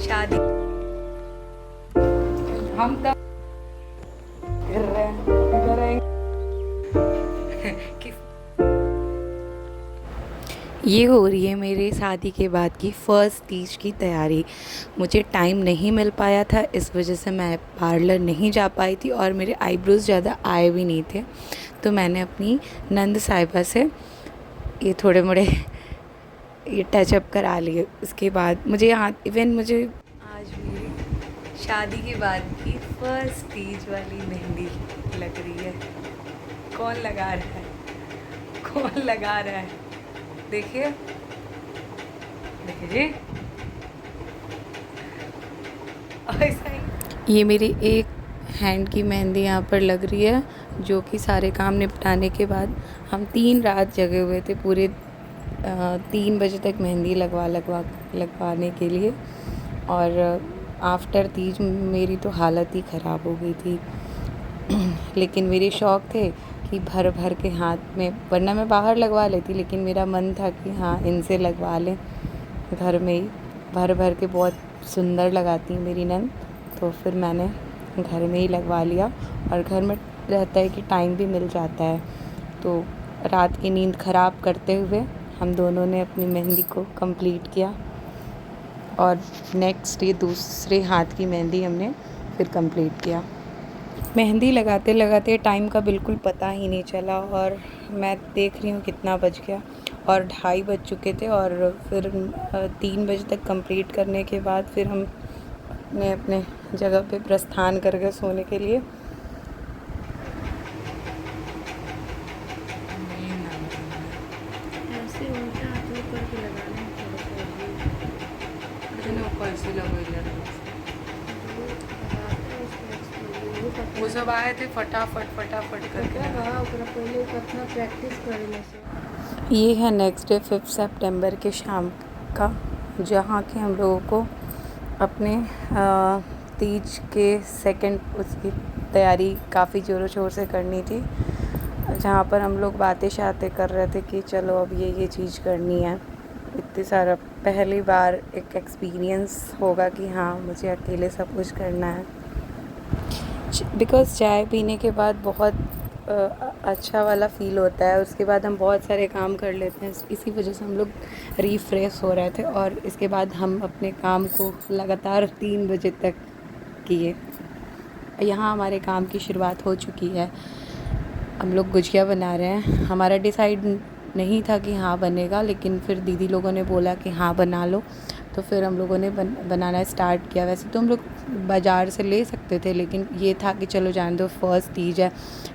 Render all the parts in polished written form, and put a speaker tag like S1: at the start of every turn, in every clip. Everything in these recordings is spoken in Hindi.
S1: शादी हम तब कर रहे हैं कि ये हो रही है मेरे शादी के बाद की फ़र्स्ट तीज की तैयारी। मुझे टाइम नहीं मिल पाया था, इस वजह से मैं पार्लर नहीं जा पाई थी और मेरे आईब्रोज़ ज़्यादा आए भी नहीं थे। तो मैंने अपनी नंद साहिबा से ये थोड़े मोड़े ये टचअप करा लिए। उसके बाद मुझे यहाँ मुझे आज मेरी शादी के बाद की फ़र्स्ट तीज वाली मेहंदी लग रही है। कौन लगा रहा है, कौन लगा रहा है? देखिए देखिए जी, ऐसा ही ये मेरी एक हैंड की मेहंदी यहाँ पर लग रही है, जो कि सारे काम निपटाने के बाद हम 3 रात जगे हुए थे पूरे 3 बजे तक मेहंदी लगवाने के लिए। और आफ्टर तीज मेरी तो हालत ही ख़राब हो गई थी। लेकिन मेरे शौक़ थे कि भर भर के हाथ में, वरना मैं बाहर लगवा लेती, लेकिन मेरा मन था कि हाँ इनसे लगवा लें घर में ही। भर भर के बहुत सुंदर लगाती है मेरी नंद, तो फिर मैंने घर में ही लगवा लिया। और घर में रहता है कि टाइम भी मिल जाता है, तो रात की नींद ख़राब करते हुए हम दोनों ने अपनी मेहंदी को कंप्लीट किया। और नेक्स्ट ये दूसरे हाथ की मेहंदी हमने फिर कंप्लीट किया। मेहंदी लगाते लगाते टाइम का बिल्कुल पता ही नहीं चला, और मैं देख रही हूँ कितना बज गया, और 2:30 बज चुके थे। और फिर 3 बजे तक कंप्लीट करने के बाद फिर हम अपने जगह पे प्रस्थान कर गए सोने के लिए।
S2: ऐसे उल्टा हाथ ऊपर के लगाना
S1: ऊपर से वो सब आए थे फटाफट करके।
S2: पहले कितना प्रैक्टिस करेंगे से।
S1: ये है नेक्स्ट डे 5 सितंबर के शाम का, जहाँ के हम लोगों को अपने तीज के सेकंड उसकी तैयारी काफ़ी ज़ोरों शोर से करनी थी। जहाँ पर हम लोग बातें कर रहे थे कि चलो अब ये चीज़ करनी है। इतनी सारा पहली बार एक एक्सपीरियंस होगा कि हाँ मुझे अकेले सब कुछ करना है। बिकॉज़ चाय पीने के बाद बहुत अच्छा वाला फ़ील होता है, उसके बाद हम बहुत सारे काम कर लेते हैं। इसी वजह से हम लोग रिफ़्रेश हो रहे थे, और इसके बाद हम अपने काम को लगातार 3 बजे तक किए। यहाँ हमारे काम की शुरुआत हो चुकी है। हम लोग गुजिया बना रहे हैं। हमारा डिसाइड नहीं था कि हाँ बनेगा, लेकिन फिर दीदी लोगों ने बोला कि हाँ बना लो, तो फिर हम लोगों ने बनाना स्टार्ट किया। वैसे तो हम लोग बाज़ार से ले सकते थे, लेकिन ये था कि चलो जाने दो, फ़र्स्ट तीज है,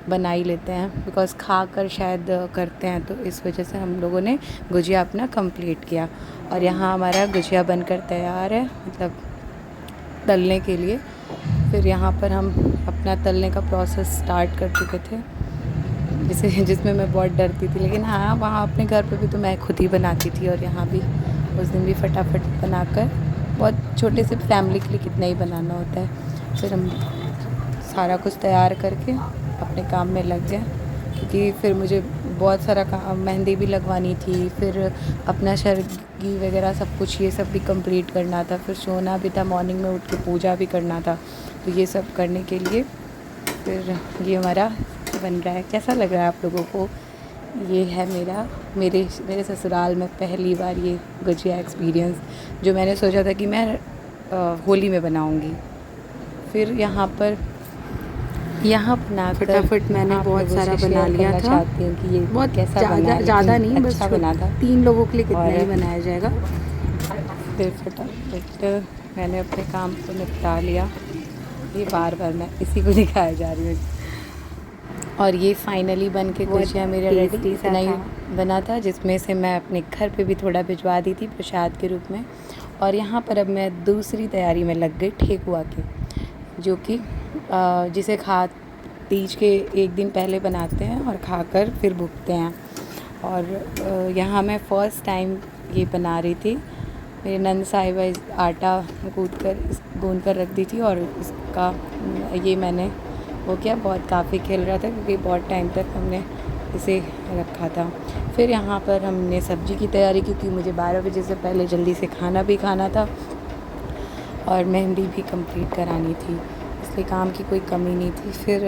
S1: बना ही लेते हैं। बिकॉज़ खा कर शायद करते हैं, तो इस वजह से हम लोगों ने गुजिया अपना कंप्लीट किया। और यहाँ हमारा गुजिया बनकर तैयार है, मतलब तलने के लिए। फिर यहाँ पर हम अपना तलने का प्रोसेस स्टार्ट कर चुके थे, जिसमें मैं बहुत डरती थी। लेकिन हाँ, वहाँ अपने घर पे भी तो मैं खुद ही बनाती थी, और यहाँ भी उस दिन भी फटाफट बनाकर, बहुत छोटे से फैमिली के लिए कितना ही बनाना होता है। फिर हम सारा कुछ तैयार करके अपने काम में लग गए, क्योंकि फिर मुझे बहुत सारा काम, मेहंदी भी लगवानी थी, फिर अपना शर्गी वगैरह सब कुछ ये सब भी कंप्लीट करना था। फिर सोना भी था, मॉर्निंग में उठ के पूजा भी करना था। तो ये सब करने के लिए फिर ये हमारा बन रहा है। कैसा लग रहा है आप लोगों को? ये है मेरे ससुराल में पहली बार ये गुजिया एक्सपीरियंस, जो मैंने सोचा था कि मैं होली में बनाऊंगी। फिर यहाँ बनाकर
S2: फटाफट मैंने बहुत सारा बना लिया था।
S1: चाहती हूँ कि ये
S2: बहुत
S1: कैसा बना,
S2: ज़्यादा नहीं, बस
S1: अच्छा बना था।
S2: 3 लोगों के लिए कितना
S1: और
S2: ही बनाया जाएगा।
S1: फिर फटाफट मैंने अपने काम को निपटा लिया। ये बार मैं इसी को दिखाया जा रही हूँ। और ये फाइनली बन के गुजिया मेरा रेडी नहीं बना था, जिसमें से मैं अपने घर पे भी थोड़ा भिजवा दी थी प्रसाद के रूप में। और यहाँ पर अब मैं दूसरी तैयारी में लग गई, ठेकुआ की, जो कि जिसे तीज के एक दिन पहले बनाते हैं और खाकर फिर भुगते हैं। और यहाँ मैं फ़र्स्ट टाइम ये बना रही थी। मेरी नंद साहिबा आटा गूँध कर रख दी थी, और इसका ये मैंने वो क्या बहुत काफ़ी खेल रहा था, क्योंकि बहुत टाइम तक हमने इसे रखा था। फिर यहाँ पर हमने सब्ज़ी की तैयारी, क्योंकि मुझे 12 बजे से पहले जल्दी से खाना भी खाना था। और मेहंदी भी कंप्लीट करानी थी, इसलिए काम की कोई कमी नहीं थी। फिर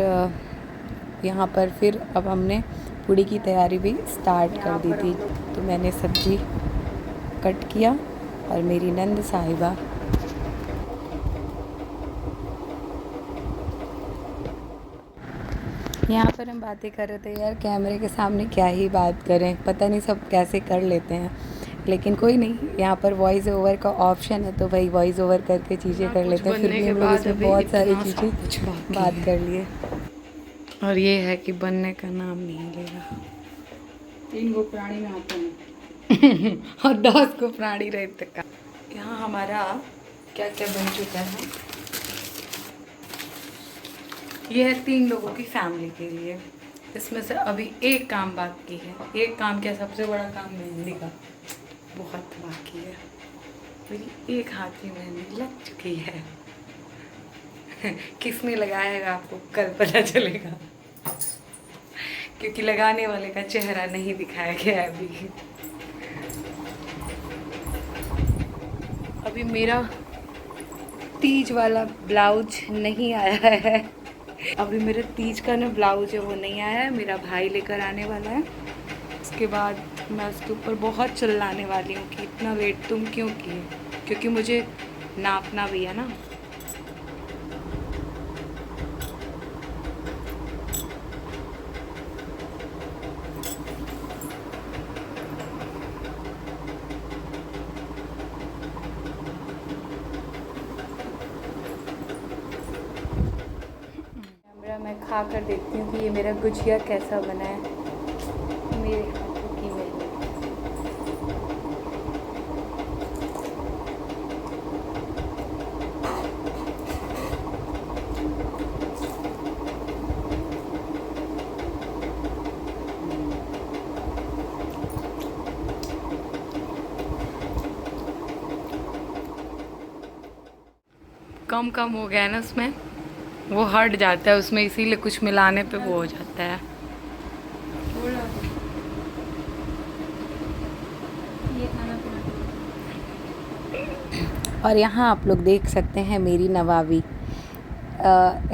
S1: यहाँ पर फिर अब हमने पूड़ी की तैयारी भी स्टार्ट कर दी थी। तो मैंने सब्ज़ी कट किया और मेरी नंद साहिबा यहाँ पर हम बातें कर रहे थे। यार कैमरे के सामने क्या ही बात करें, पता नहीं सब कैसे कर लेते हैं, लेकिन कोई नहीं, यहाँ पर वॉइस ओवर का ऑप्शन है तो भाई वॉइस ओवर करके चीज़ें कर लेते हैं। फिर भी हम लोग इसमें बहुत सारी चीज़ें बात कर लिए। और ये है कि बनने का नाम नहीं लेगा।
S2: 3 गो प्राणी में आता है
S1: और 10 को प्राणी रहते का। यहाँ हमारा क्या क्या बन चुका है। ये है 3 लोगों की फैमिली के लिए। इसमें से अभी एक काम बाकी है। एक काम क्या, सबसे बड़ा काम मेहंदी का बहुत बाकी है। मेरी एक हाथ की मेहंदी लग चुकी है। किसने लगाएगा आपको कल पता चलेगा, क्योंकि लगाने वाले का चेहरा नहीं दिखाया गया है अभी मेरा तीज वाला ब्लाउज नहीं आया है। अभी मेरा तीज का ना ब्लाउज है वो नहीं आया है, मेरा भाई लेकर आने वाला है। उसके बाद मैं उसके ऊपर बहुत चिल्लाने वाली हूँ कि इतना वेट तुम क्यों किए, क्योंकि मुझे नापना भी है ना। मैं खा कर देखती हूँ कि ये मेरा गुजिया कैसा बना है। मेरे हाथों की मेहनत। कम हो गया है ना उसमें, वो हट जाता है उसमें, इसीलिए कुछ मिलाने पे वो हो जाता है।
S2: ये खाना पीना
S1: और यहाँ आप लोग देख सकते हैं मेरी नवाबी।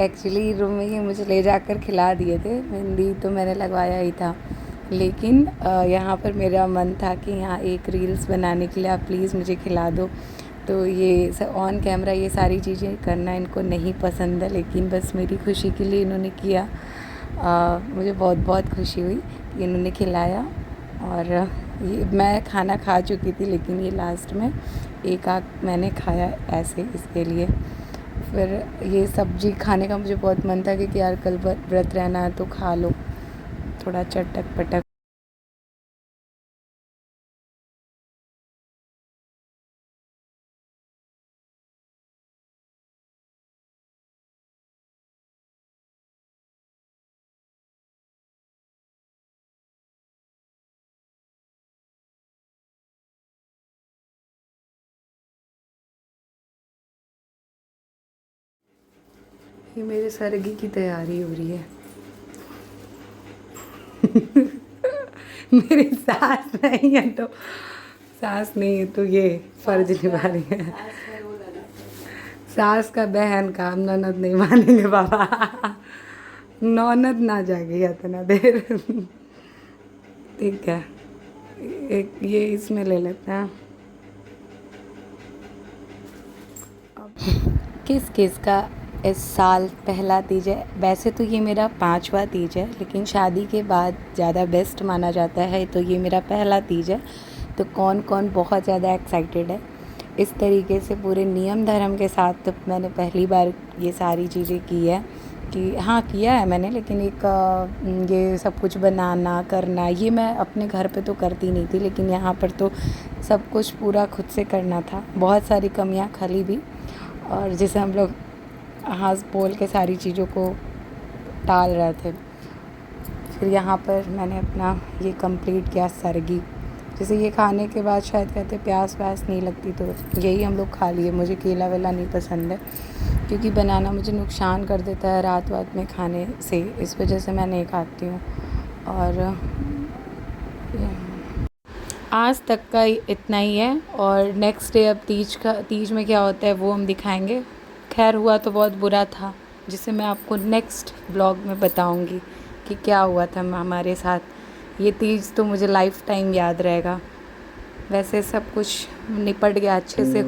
S1: एक्चुअली रूम में ये मुझे ले जाकर खिला दिए थे, मेहंदी तो मैंने लगवाया ही था, लेकिन यहाँ पर मेरा मन था कि यहाँ एक रील्स बनाने के लिए आप प्लीज़ मुझे खिला दो। तो ये ऑन कैमरा ये सारी चीज़ें करना इनको नहीं पसंद है, लेकिन बस मेरी खुशी के लिए इन्होंने किया। मुझे बहुत बहुत खुशी हुई कि इन्होंने खिलाया। और ये मैं खाना खा चुकी थी, लेकिन ये लास्ट में एक आध मैंने खाया ऐसे इसके लिए। फिर ये सब्ज़ी खाने का मुझे बहुत मन था कि यार कल व्रत रहना है तो खा लो थोड़ा चटक पटक। ये मेरे सरगी की तैयारी हो रही है। मेरी सास नहीं है तो ये फर्ज निभा रही है। सास का बहन काम ननद नहीं मानेंगे बाबा। नौनद ना जाएगी इतना देर। ठीक है, एक ये इसमें ले लेते हैं। किस किस का इस साल पहला तीज है? वैसे तो ये मेरा 5वां तीज है, लेकिन शादी के बाद ज़्यादा बेस्ट माना जाता है, तो ये मेरा पहला तीज है। तो कौन कौन बहुत ज़्यादा एक्साइटेड है इस तरीके से पूरे नियम धर्म के साथ? तो मैंने पहली बार ये सारी चीज़ें की है कि हाँ किया है मैंने, लेकिन एक ये सब कुछ बनाना करना ये मैं अपने घर पे तो करती नहीं थी, लेकिन यहाँ पर तो सब कुछ पूरा खुद से करना था। बहुत सारी कमियाँ खली भी, और जिसे हम लोग हंस बोल के सारी चीज़ों को टाल रहे थे। फिर यहाँ पर मैंने अपना ये कंप्लीट किया सरगी। जैसे ये खाने के बाद शायद कहते प्यास व्यास नहीं लगती, तो यही हम लोग खा लिए। मुझे केला वेला नहीं पसंद है, क्योंकि बनाना मुझे नुकसान कर देता है रात वात में खाने से, इस वजह से मैं नहीं खाती हूँ। और आज तक का इतना ही है और नेक्स्ट डे अब तीज में क्या होता है वो हम दिखाएंगे। खैर हुआ तो बहुत बुरा था, जिसे मैं आपको नेक्स्ट ब्लॉग में बताऊंगी कि क्या हुआ था हमारे साथ। ये तीज तो मुझे लाइफ टाइम याद रहेगा। वैसे सब कुछ निपट गया अच्छे से।